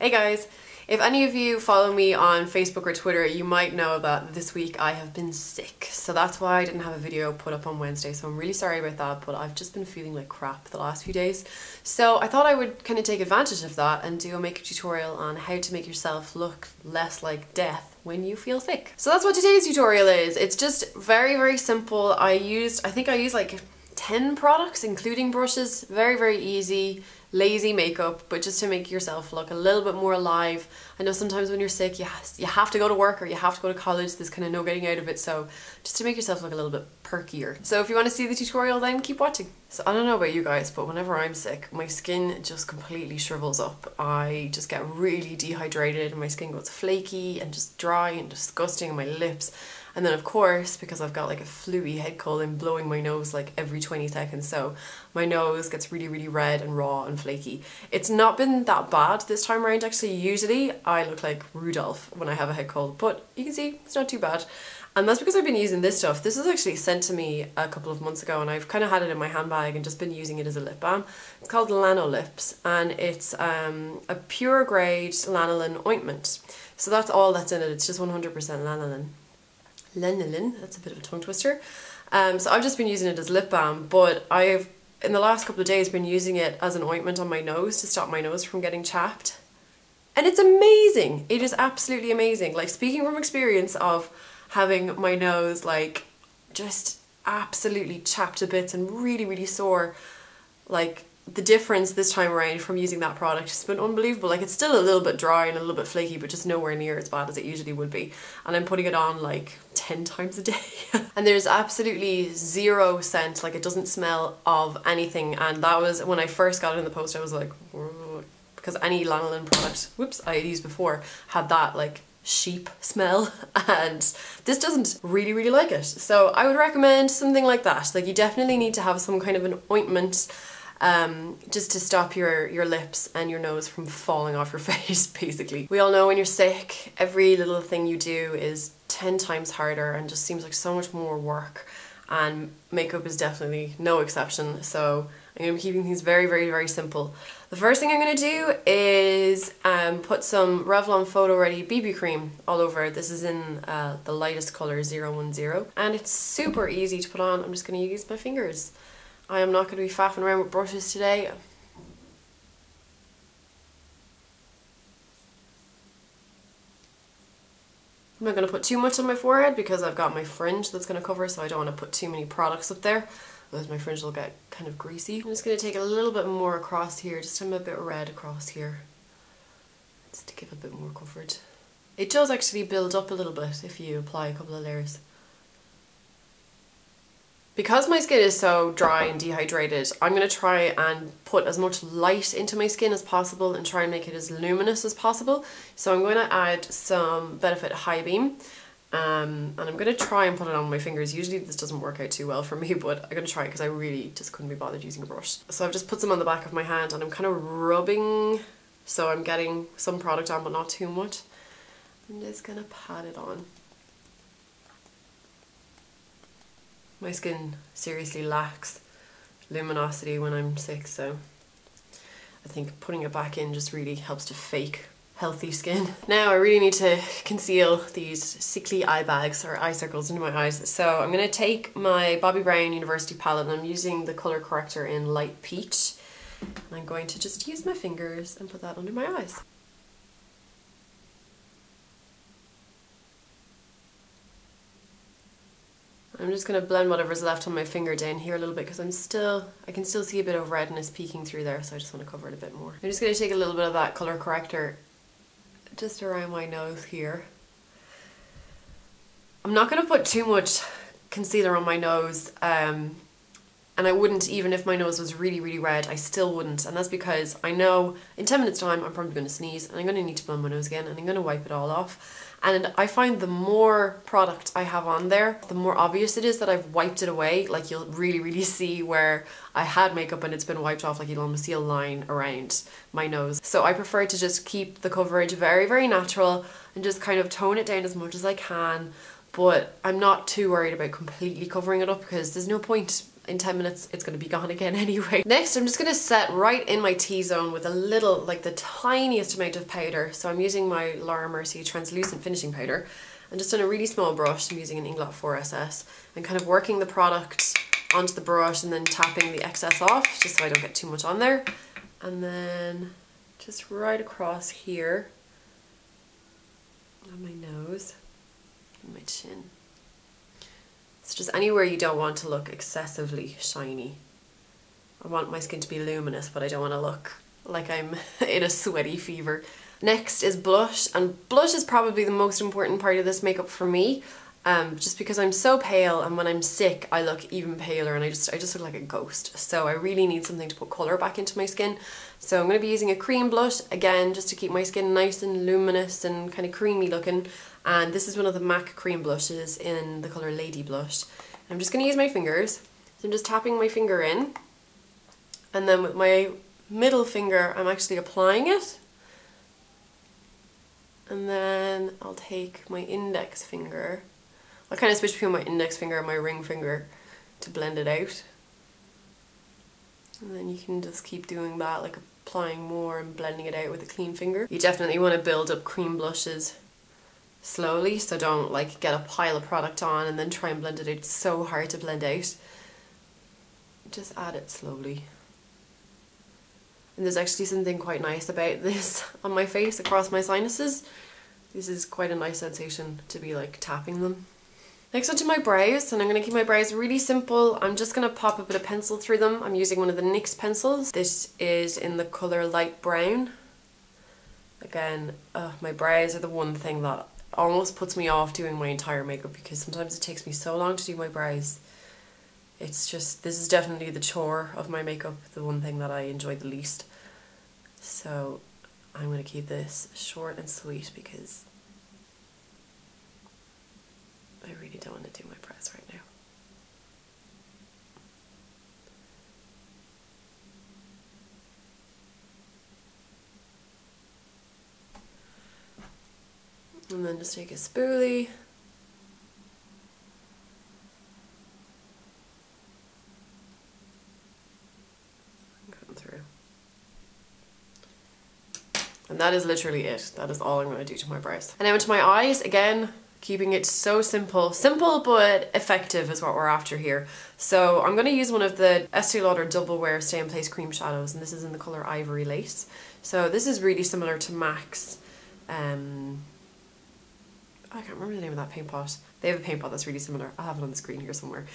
Hey guys! If any of you follow me on Facebook or Twitter, you might know that this week I have been sick. So that's why I didn't have a video put up on Wednesday. So I'm really sorry about that, but I've just been feeling like crap the last few days. So I thought I would kind of take advantage of that and do a makeup tutorial on how to make yourself look less like death when you feel sick. So that's what today's tutorial is. It's just very, very simple. I think I used like 10 products, including brushes. Very, very easy. Lazy makeup, but just to make yourself look a little bit more alive. I know sometimes when you're sick you have to go to work or you have to go to college, there's kind of no getting out of it, so just to make yourself look a little bit perkier. So if you want to see the tutorial, then keep watching. So I don't know about you guys, but whenever I'm sick my skin just completely shrivels up. I just get really dehydrated and my skin goes flaky and just dry and disgusting on my lips. And then of course, because I've got like a fluey head cold, I'm blowing my nose like every 20 seconds, so my nose gets really, really red and raw and flaky. It's not been that bad this time around actually. Usually I look like Rudolph when I have a head cold, but you can see it's not too bad. And that's because I've been using this stuff. This was actually sent to me a couple of months ago and I've kind of had it in my handbag and just been using it as a lip balm. It's called Lanolips and it's a pure grade lanolin ointment. So that's all that's in it. It's just 100% lanolin. Lanolin, that's a bit of a tongue twister. So I've just been using it as lip balm, but I've in the last couple of days been using it as an ointment on my nose to stop my nose from getting chapped. And it's amazing. It is absolutely amazing. Like, speaking from experience of having my nose like just absolutely chapped to bits and really, really sore, like the difference this time around from using that product has been unbelievable. Like, it's still a little bit dry and a little bit flaky, but just nowhere near as bad as it usually would be. And I'm putting it on like 10 times a day. And there's absolutely zero scent, like it doesn't smell of anything. And that was, when I first got it in the post, I was like, whoa, because any lanolin product, whoops, I had used before, had that like sheep smell, and this doesn't really, really like it. So I would recommend something like that. Like, you definitely need to have some kind of an ointment just to stop your lips and your nose from falling off your face, basically. We all know when you're sick, every little thing you do is 10 times harder and just seems like so much more work, and makeup is definitely no exception. So I'm going to be keeping things very, very, very simple. The first thing I'm going to do is put some Revlon Photo Ready BB cream all over. This is in the lightest colour, 010, and it's super easy to put on. I'm just going to use my fingers. I am not going to be faffing around with brushes today. I'm not going to put too much on my forehead because I've got my fringe that's going to cover, so I don't want to put too many products up there, otherwise my fringe will get kind of greasy. I'm just going to take a little bit more across here, just a bit red across here, just to give a bit more coverage. It does actually build up a little bit if you apply a couple of layers. Because my skin is so dry and dehydrated, I'm going to try and put as much light into my skin as possible and try and make it as luminous as possible. So I'm going to add some Benefit High Beam, and I'm going to try and put it on my fingers. Usually this doesn't work out too well for me, but I'm going to try it because I really just couldn't be bothered using a brush. So I've just put some on the back of my hand and I'm kind of rubbing, so I'm getting some product on but not too much. I'm just going to pat it on. My skin seriously lacks luminosity when I'm sick, so I think putting it back in just really helps to fake healthy skin. Now I really need to conceal these sickly eye bags or eye circles into my eyes, so I'm going to take my Bobbi Brown University palette and I'm using the colour corrector in Light Peach, and I'm going to just use my fingers and put that under my eyes. I'm just going to blend whatever's left on my finger down here a little bit because I can still see a bit of redness peeking through there, so I just want to cover it a bit more. I'm just going to take a little bit of that colour corrector just around my nose here. I'm not going to put too much concealer on my nose, and I wouldn't even if my nose was really, really red, I still wouldn't, and that's because I know in 10 minutes time I'm probably going to sneeze and I'm going to need to blend my nose again and I'm going to wipe it all off. And I find the more product I have on there, the more obvious it is that I've wiped it away. Like, you'll really, really see where I had makeup and it's been wiped off. Like, you'll almost see a line around my nose. So I prefer to just keep the coverage very, very natural and just kind of tone it down as much as I can. But I'm not too worried about completely covering it up because there's no point in 10 minutes it's going to be gone again anyway. Next, I'm just going to set right in my T-zone with a little, like the tiniest amount of powder. So I'm using my Laura Mercier translucent finishing powder. And just on a really small brush, I'm using an Inglot 4SS, and kind of working the product onto the brush and then tapping the excess off, just so I don't get too much on there. And then just right across here on my nose and my chin. It's just anywhere you don't want to look excessively shiny. I want my skin to be luminous, but I don't want to look like I'm in a sweaty fever. Next is blush, and blush is probably the most important part of this makeup for me, just because I'm so pale, and when I'm sick I look even paler, and I just look like a ghost. So I really need something to put colour back into my skin. So I'm going to be using a cream blush, again, just to keep my skin nice and luminous and kind of creamy looking. And this is one of the MAC cream blushes in the colour Lady Blush. I'm just going to use my fingers. So I'm just tapping my finger in, and then with my middle finger I'm actually applying it. And then I'll take my index finger. I'll kind of switch between my index finger and my ring finger to blend it out. And then you can just keep doing that, like applying more and blending it out with a clean finger. You definitely want to build up cream blushes slowly, so don't like get a pile of product on and then try and blend it out. It's so hard to blend out. Just add it slowly. And there's actually something quite nice about this on my face, across my sinuses. This is quite a nice sensation to be like tapping them. Next onto my brows, and I'm going to keep my brows really simple. I'm just going to pop a bit of pencil through them. I'm using one of the NYX pencils. This is in the colour light brown. Again, my brows are the one thing that almost puts me off doing my entire makeup, because sometimes it takes me so long to do my brows. It's just, this is definitely the chore of my makeup, the one thing that I enjoy the least. So I'm going to keep this short and sweet because I really don't want to do my brows right now. And then just take a spoolie. And that is literally it. That is all I'm going to do to my brows. And now into my eyes, again, keeping it so simple. Simple but effective is what we're after here. So I'm going to use one of the Estee Lauder Double Wear Stay in Place Cream Shadows, and this is in the colour Ivory Lace. So this is really similar to MAC's, I can't remember the name of that paint pot. They have a paint pot that's really similar. I'll have it on the screen here somewhere.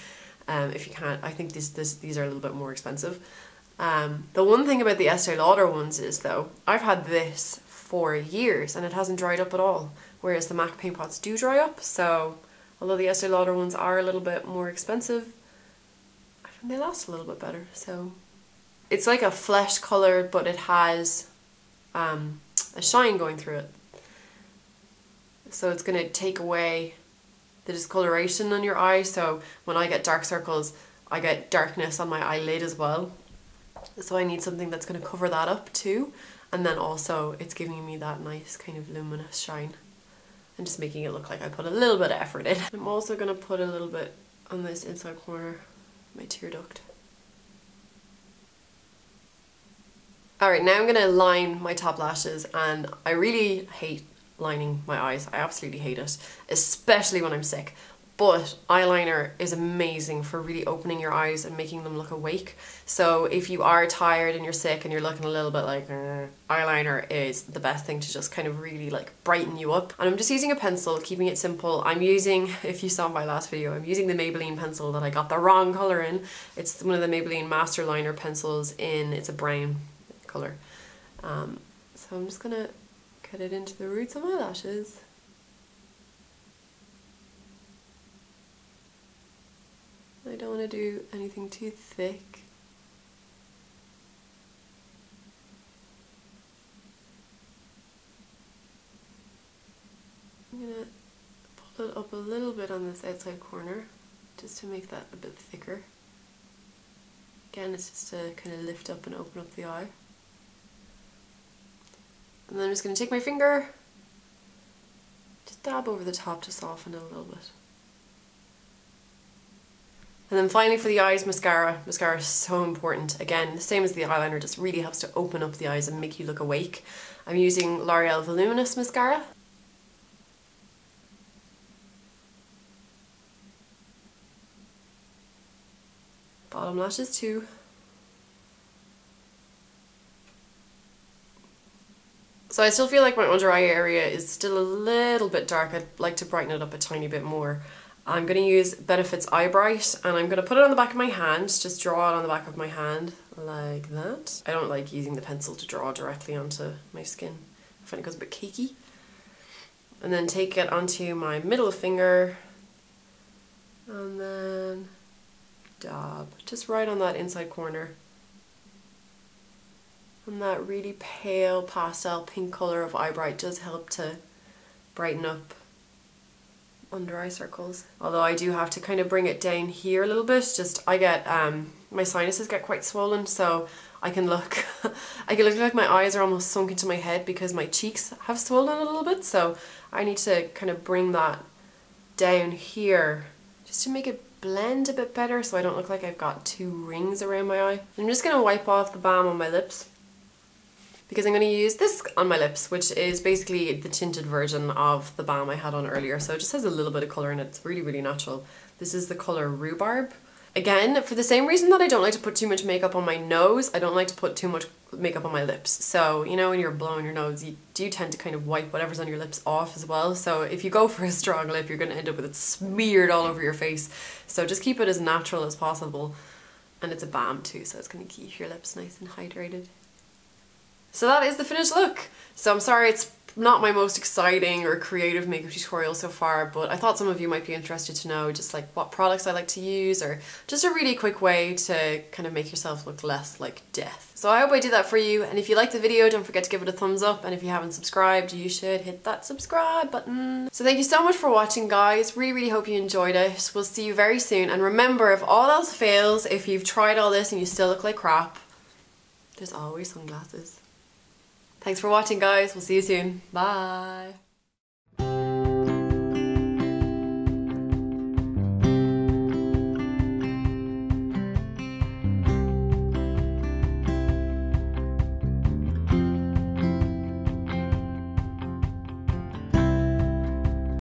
If you can't, I think these are a little bit more expensive. The one thing about the Estee Lauder ones is though, I've had this for years and it hasn't dried up at all, whereas the MAC paint pots do dry up. So although the Estee Lauder ones are a little bit more expensive, I find they last a little bit better. So it's like a flesh colour, but it has a shine going through it. So it's going to take away the discoloration on your eye. So when I get dark circles, I get darkness on my eyelid as well. So I need something that's going to cover that up too. And then also it's giving me that nice kind of luminous shine and just making it look like I put a little bit of effort in. I'm also going to put a little bit on this inside corner of my tear duct. Alright, now I'm going to line my top lashes, and I really hate lining my eyes. I absolutely hate it, especially when I'm sick. But eyeliner is amazing for really opening your eyes and making them look awake. So if you are tired and you're sick and you're looking a little bit like eyeliner is the best thing to just kind of really like brighten you up. And I'm just using a pencil, keeping it simple. I'm using, if you saw my last video, I'm using the Maybelline pencil that I got the wrong colour in. It's one of the Maybelline Master Liner pencils it's a brown colour. So I'm just gonna get it into the roots of my lashes. I don't want to do anything too thick. I'm going to pull it up a little bit on this outside corner just to make that a bit thicker. Again, it's just to kind of lift up and open up the eye. And then I'm just going to take my finger, just dab over the top to soften it a little bit. And then finally for the eyes, mascara. Mascara is so important. Again, the same as the eyeliner, just really helps to open up the eyes and make you look awake. I'm using L'Oreal Voluminous Mascara. Bottom lashes too. So I still feel like my under eye area is still a little bit dark. I'd like to brighten it up a tiny bit more. I'm going to use Benefit's Eye Bright, and I'm going to put it on the back of my hand, just draw it on the back of my hand like that. I don't like using the pencil to draw directly onto my skin. I find it goes a bit cakey. And then take it onto my middle finger and then dab just right on that inside corner. And that really pale pastel pink colour of Eye Bright does help to brighten up under eye circles. Although I do have to kind of bring it down here a little bit. Just I get my sinuses get quite swollen, so I can look like my eyes are almost sunk into my head because my cheeks have swollen a little bit. So I need to kind of bring that down here just to make it blend a bit better, so I don't look like I've got two rings around my eye. I'm just going to wipe off the balm on my lips, because I'm going to use this on my lips, which is basically the tinted version of the balm I had on earlier. So it just has a little bit of colour in it. It's really, really natural. This is the colour Rhubarb. Again, for the same reason that I don't like to put too much makeup on my nose, I don't like to put too much makeup on my lips. So, you know, when you're blowing your nose, you do tend to kind of wipe whatever's on your lips off as well. So if you go for a strong lip, you're going to end up with it smeared all over your face. So just keep it as natural as possible. And it's a balm too, so it's going to keep your lips nice and hydrated. So that is the finished look. So I'm sorry it's not my most exciting or creative makeup tutorial so far, but I thought some of you might be interested to know just like what products I like to use, or just a really quick way to kind of make yourself look less like death. So I hope I did that for you, and if you liked the video, don't forget to give it a thumbs up, and if you haven't subscribed, you should hit that subscribe button. So thank you so much for watching, guys. Really hope you enjoyed it. We'll see you very soon, and remember, if all else fails, if you've tried all this and you still look like crap, there's always sunglasses. Thanks for watching, guys. We'll see you soon. Bye.